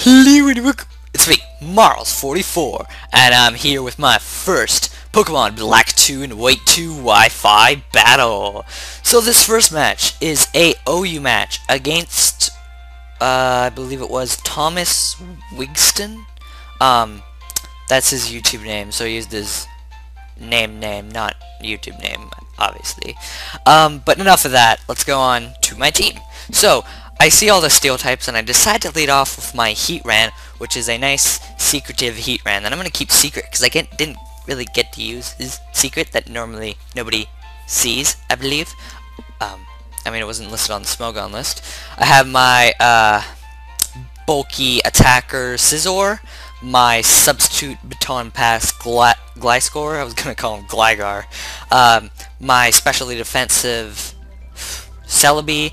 Hello, it's me, Marls44, and I'm here with my first Pokemon Black 2 and White 2 Wi-Fi battle. So this first match is a OU match against, I believe it was Thomas Wigston. That's his YouTube name, so he used his name, not YouTube name, obviously. But enough of that, let's go on to my team. So, I see all the steel types and I decide to lead off with my Heatran, which is a nice secretive Heatran that I'm going to keep secret because I didn't really get to use his secret that normally nobody sees, I believe. I mean, it wasn't listed on the Smogon list. I have my bulky attacker Scizor, my substitute baton pass Gliscor, I was going to call him Gligar, my specially defensive Celebi,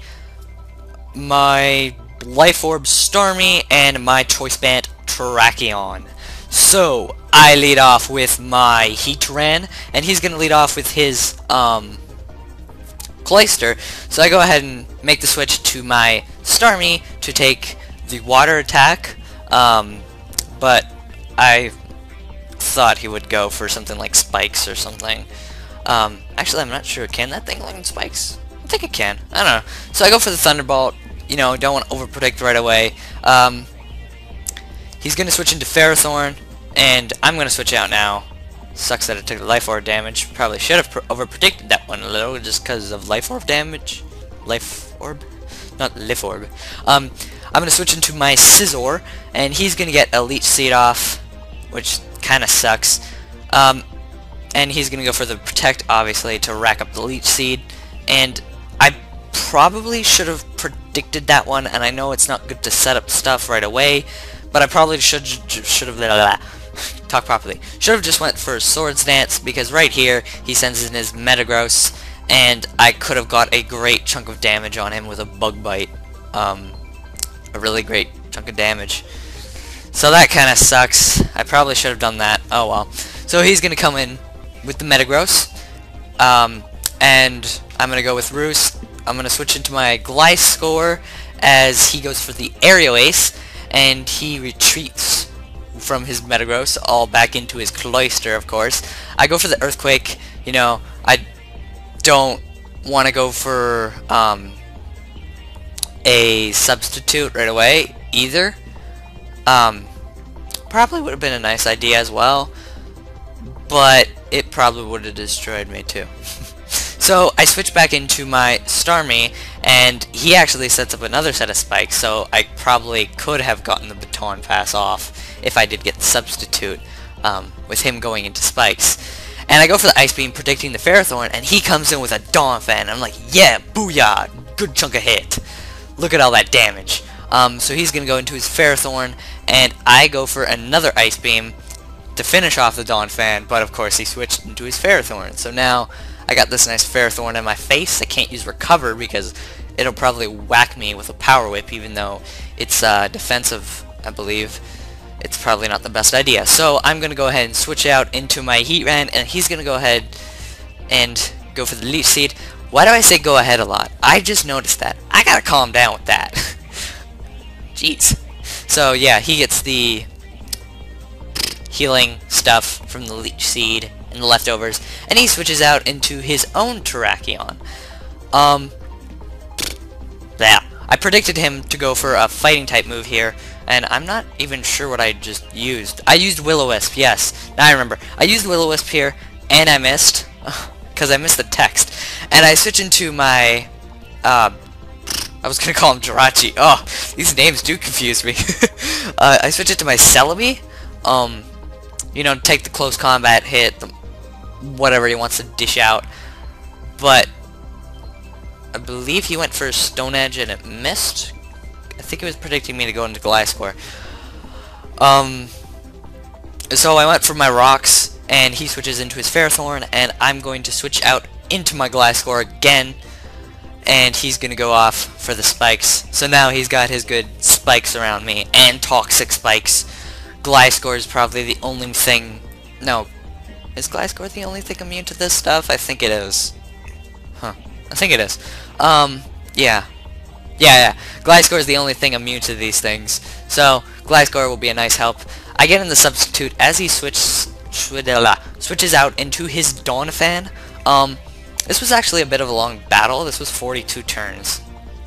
my Life Orb Starmie, and my Choice Band Terrakion. So, I lead off with my Heatran, and he's going to lead off with his Cloyster. So I go ahead and make the switch to my Starmie to take the water attack, but I thought he would go for something like spikes or something. Actually, I'm not sure. Can that thing land spikes? I think it can. I don't know. So I go for the Thunderbolt. You know, don't want to overpredict right away. He's going to switch into Ferrothorn, and I'm going to switch out now. Sucks that it took Life Orb damage. Probably should have overpredicted that one a little, just because of Life Orb damage. Life Orb? Not Life Orb. I'm going to switch into my Scizor, and he's going to get a Leech Seed off, which kind of sucks. And he's going to go for the Protect, obviously, to rack up the Leech Seed. And I probably should have predicted that one, and I know it's not good to set up stuff right away, but I probably should have talk properly. Should have just went for Swords Dance, because right here he sends in his Metagross, and I could have got a great chunk of damage on him with a Bug Bite. A really great chunk of damage. So that kind of sucks. I probably should have done that. Oh well. So he's gonna come in with the Metagross, and I'm gonna go with Roost. I'm going to switch into my Gliscor as he goes for the Aerial Ace, and he retreats from his Metagross all back into his Cloyster, of course. I go for the Earthquake. You know, I don't want to go for a substitute right away either. Probably would have been a nice idea as well, but it probably would have destroyed me too. So I switch back into my Starmie, and he actually sets up another set of spikes, so I probably could have gotten the baton pass off if I did get the substitute with him going into spikes. And I go for the Ice Beam, predicting the Ferrothorn, and he comes in with a Donphan. I'm like, yeah, booyah, good chunk of hit. Look at all that damage. So he's going to go into his Ferrothorn, and I go for another Ice Beam to finish off the Donphan, but of course he switched into his Ferrothorn. So now I got this nice Ferrothorn in my face. I can't use Recover because it'll probably whack me with a Power Whip, even though it's defensive, I believe. It's probably not the best idea. So I'm going to go ahead and switch out into my Heatran, and he's going to go ahead and go for the Leech Seed. Why do I say go ahead a lot? I just noticed that. I gotta calm down with that. Jeez. So yeah, he gets the healing stuff from the Leech Seed and the leftovers, and he switches out into his own Terrakion. Yeah, I predicted him to go for a fighting type move here, and I'm not even sure what I just used. I used Will-O-Wisp, yes. Now I remember. I used Will-O-Wisp here, and I missed, because I missed the text. And I switch into my, I was going to call him Jirachi. Oh, these names do confuse me. I switch it to my Celebi. You know, take the close combat hit, whatever he wants to dish out. But I believe he went for Stone Edge and it missed. I think he was predicting me to go into Gliscor. So I went for my Rocks, and he switches into his Ferrothorn, and I'm going to switch out into my Gliscor again, and he's going to go off for the spikes. So now he's got his good spikes around me, and toxic spikes. Gliscor is probably the only thing... No. Is Gliscor the only thing immune to this stuff? I think it is. Huh. I think it is. Yeah. Yeah, Gliscor is the only thing immune to these things. So, Gliscor will be a nice help. I get in the substitute as he switches out into his Dawn Fan. This was actually a bit of a long battle. This was 42 turns.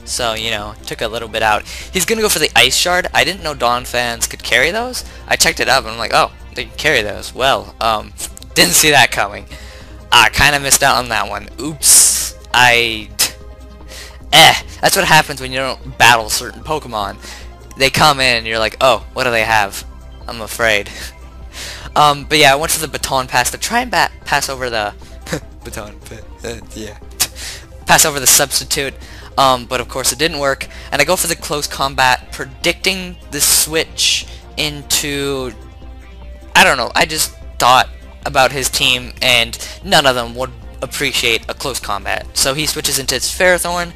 So, you know, took a little bit out. He's gonna go for the Ice Shard. I didn't know Dawn Fans could carry those. I checked it up and I'm like, oh, they can carry those. Well, didn't see that coming. I kinda missed out on that one. Oops. That's what happens when you don't battle certain Pokemon. They come in and you're like, oh, what do they have? I'm afraid. But yeah, I went for the Baton Pass to try and pass over the Baton yeah. Pass over the substitute. But of course it didn't work. And I go for the close combat, predicting the switch into, I don't know, I just thought about his team and none of them would appreciate a close combat. So he switches into his Ferrothorn,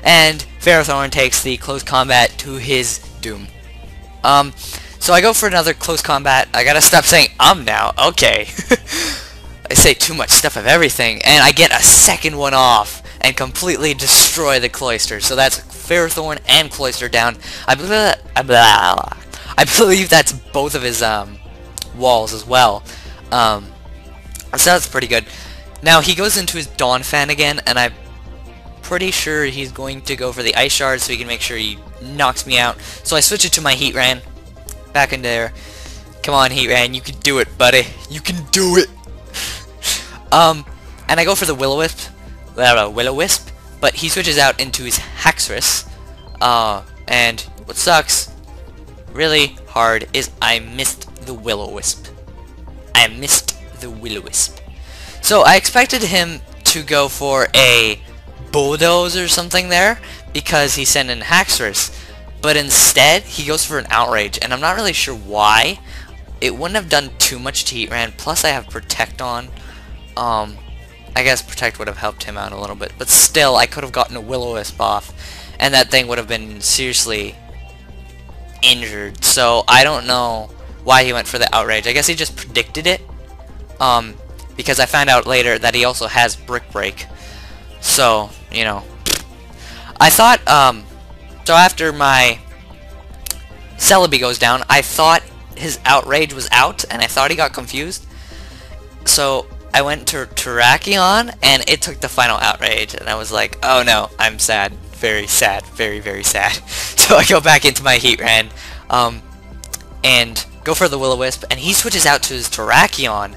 and Ferrothorn takes the close combat to his doom. So I go for another close combat. I gotta stop saying now. Okay. I say too much stuff of everything, and I get a second one off and completely destroy the Cloyster. So that's Ferrothorn and Cloyster down. I believe that's both of his walls as well. So that's pretty good. Now he goes into his Dawn Fan again, and I'm pretty sure he's going to go for the Ice Shard so he can make sure he knocks me out. So I switch it to my Heatran. Back in there. Come on, Heatran, you can do it, buddy. You can do it. And I go for the Will-O-Wisp, but he switches out into his Haxorus. And what sucks really hard is I missed the Will-O-Wisp. So I expected him to go for a Bulldoze or something there because he sent in Haxorus, but instead he goes for an Outrage, and I'm not really sure why. It wouldn't have done too much to Heatran, plus I have Protect on. I guess Protect would have helped him out a little bit, but still I could have gotten a Will-O-Wisp off and that thing would have been seriously injured. So I don't know why he went for the Outrage. I guess he just predicted it, because I found out later that he also has Brick Break. So, you know, I thought, so after my Celebi goes down, I thought his Outrage was out, and I thought he got confused. So I went to Terrakion, and it took the final Outrage, and I was like, oh no, I'm sad. Very sad. Very, very sad. So I go back into my Heatran, and go for the Will-O-Wisp, and he switches out to his Terrakion,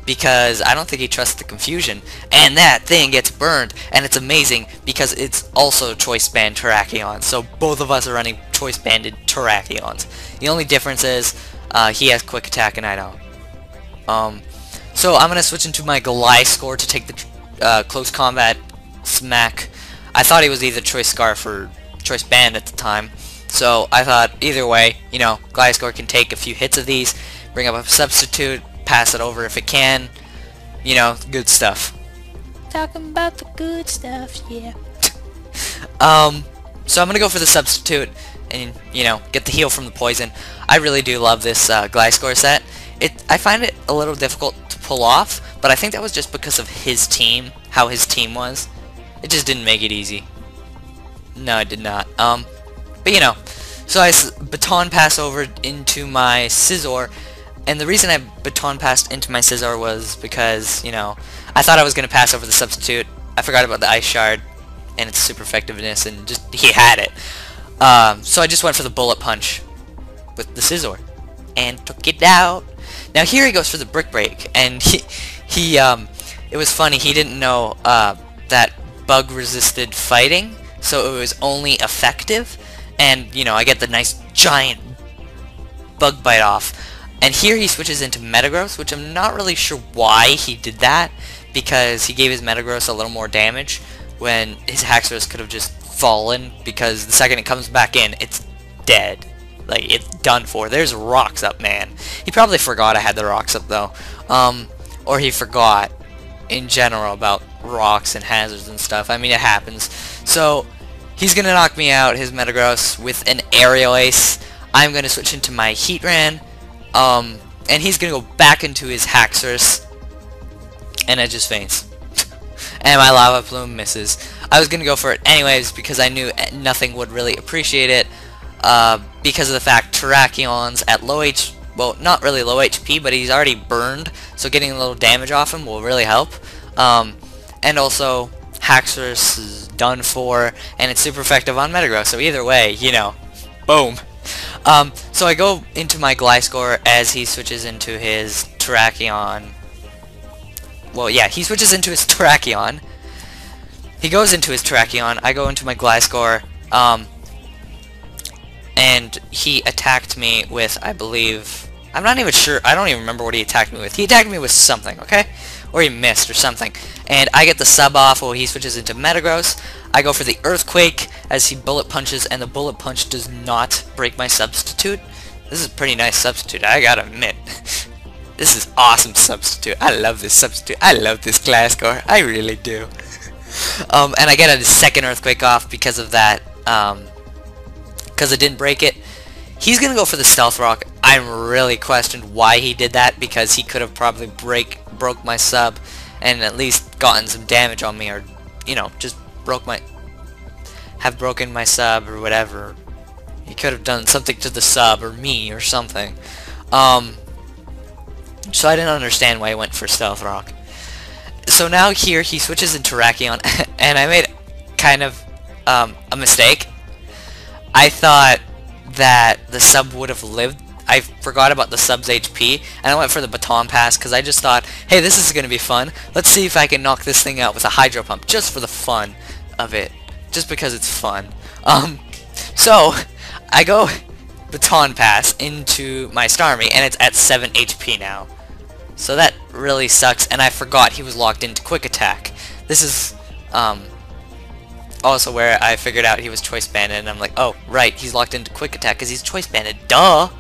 because I don't think he trusts the confusion, and that thing gets burned, and it's amazing because it's also Choice Band Terrakion, so both of us are running Choice Banded Terrakions. The only difference is he has Quick Attack and I don't. So I'm gonna switch into my Gliscor to take the close combat smack. I thought he was either Choice Scarf or Choice Band at the time, so I thought either way, you know, Gliscor can take a few hits of these, bring up a substitute, pass it over if it can, you know, good stuff. Talking about the good stuff, yeah. So I'm gonna go for the substitute and, you know, get the heal from the poison. I really do love this Gliscor set. I find it a little difficult to pull off, but I think that was just because of his team, how his team was. It just didn't make it easy. No, it did not. But you know, so I Baton Pass over into my Scizor. And the reason I Baton Passed into my Scizor was because, you know, I thought I was going to pass over the substitute. I forgot about the Ice Shard and its super effectiveness, and just he had it. So I just went for the Bullet Punch with the Scizor and took it out. Now here he goes for the Brick Break, and it was funny, he didn't know that bug resisted fighting, so it was only effective, and, you know, I get the nice giant bug bite off. And here he switches into Metagross, which I'm not really sure why he did that, because he gave his Metagross a little more damage when his Haxorus could have just fallen, because the second it comes back in, it's dead. Like, it's done for. There's rocks up, man. He probably forgot I had the rocks up, though. Or he forgot, in general, about rocks and hazards and stuff. I mean, it happens. So, he's gonna knock me out, his Metagross, with an Aerial Ace. I'm gonna switch into my Heatran. And he's gonna go back into his Haxorus, and it just faints. And my Lava Plume misses. I was gonna go for it anyways because I knew nothing would really appreciate it, because of the fact Terracion's at low H, well, not really low HP, but he's already burned, so getting a little damage off him will really help. And also, Haxorus is done for, and it's super effective on Metagross, so either way, you know, boom. So I go into my Gliscor as he switches into his Terrakion. Well, yeah, he switches into his Terrakion. He goes into his Terrakion, I go into my Gliscor, and he attacked me with, I believe, I'm not even sure, I don't even remember what he attacked me with. He attacked me with something, okay? Or he missed or something. And I get the sub off while he switches into Metagross. I go for the Earthquake as he bullet punches, and the bullet punch does not break my substitute. This is a pretty nice substitute, I gotta admit. This is awesome substitute. I love this substitute. I love this Gliscor. I really do. And I get a second Earthquake off because of that, because it didn't break it. He's gonna go for the Stealth Rock. I'm really questioned why he did that, because he could have probably broke my sub and at least gotten some damage on me, or, you know, just have broken my sub or whatever. He could have done something to the sub or me or something. So I didn't understand why he went for Stealth Rock. So now here he switches into Terrakion, and I made kind of a mistake. I thought that the sub would have lived. I forgot about the sub's HP, and I went for the Baton Pass because I just thought, hey, this is going to be fun. Let's see if I can knock this thing out with a Hydro Pump, just for the fun of it, just because it's fun. So I go Baton Pass into my Starmie, and it's at 7 HP now. So that really sucks, and I forgot he was locked into Quick Attack. This is also where I figured out he was Choice Banded, and I'm like, oh, right, he's locked into Quick Attack because he's Choice Banded. Duh!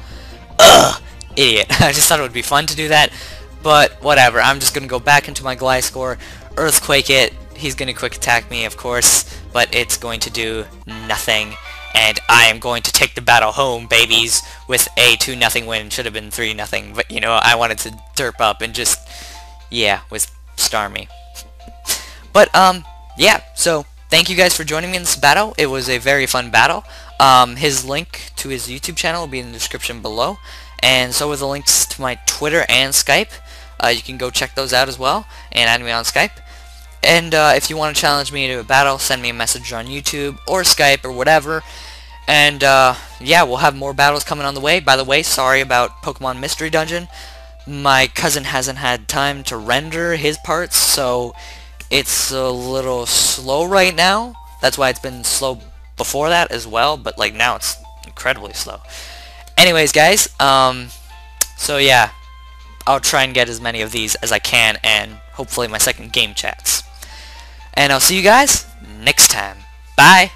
Ugh! Idiot. I just thought it would be fun to do that, but whatever. I'm just going to go back into my Gliscor, Earthquake it. He's going to Quick Attack me, of course, but it's going to do nothing. And I am going to take the battle home, babies, with a 2-0 win. Should have been 3-0, but, you know, I wanted to derp up and just, yeah, with Starmie. But, yeah, so thank you guys for joining me in this battle. It was a very fun battle. His link to his YouTube channel will be in the description below, and so with the links to my Twitter and Skype. You can go check those out as well, and add me on Skype. And if you want to challenge me to a battle, send me a message on YouTube or Skype or whatever. And yeah, we'll have more battles coming on the way. By the way, sorry about Pokemon Mystery Dungeon. My cousin hasn't had time to render his parts, so it's a little slow right now. That's why it's been slow before that as well, but like now it's incredibly slow. Anyways, guys, so yeah, I'll try and get as many of these as I can, and hopefully my second game chats. And I'll see you guys next time. Bye!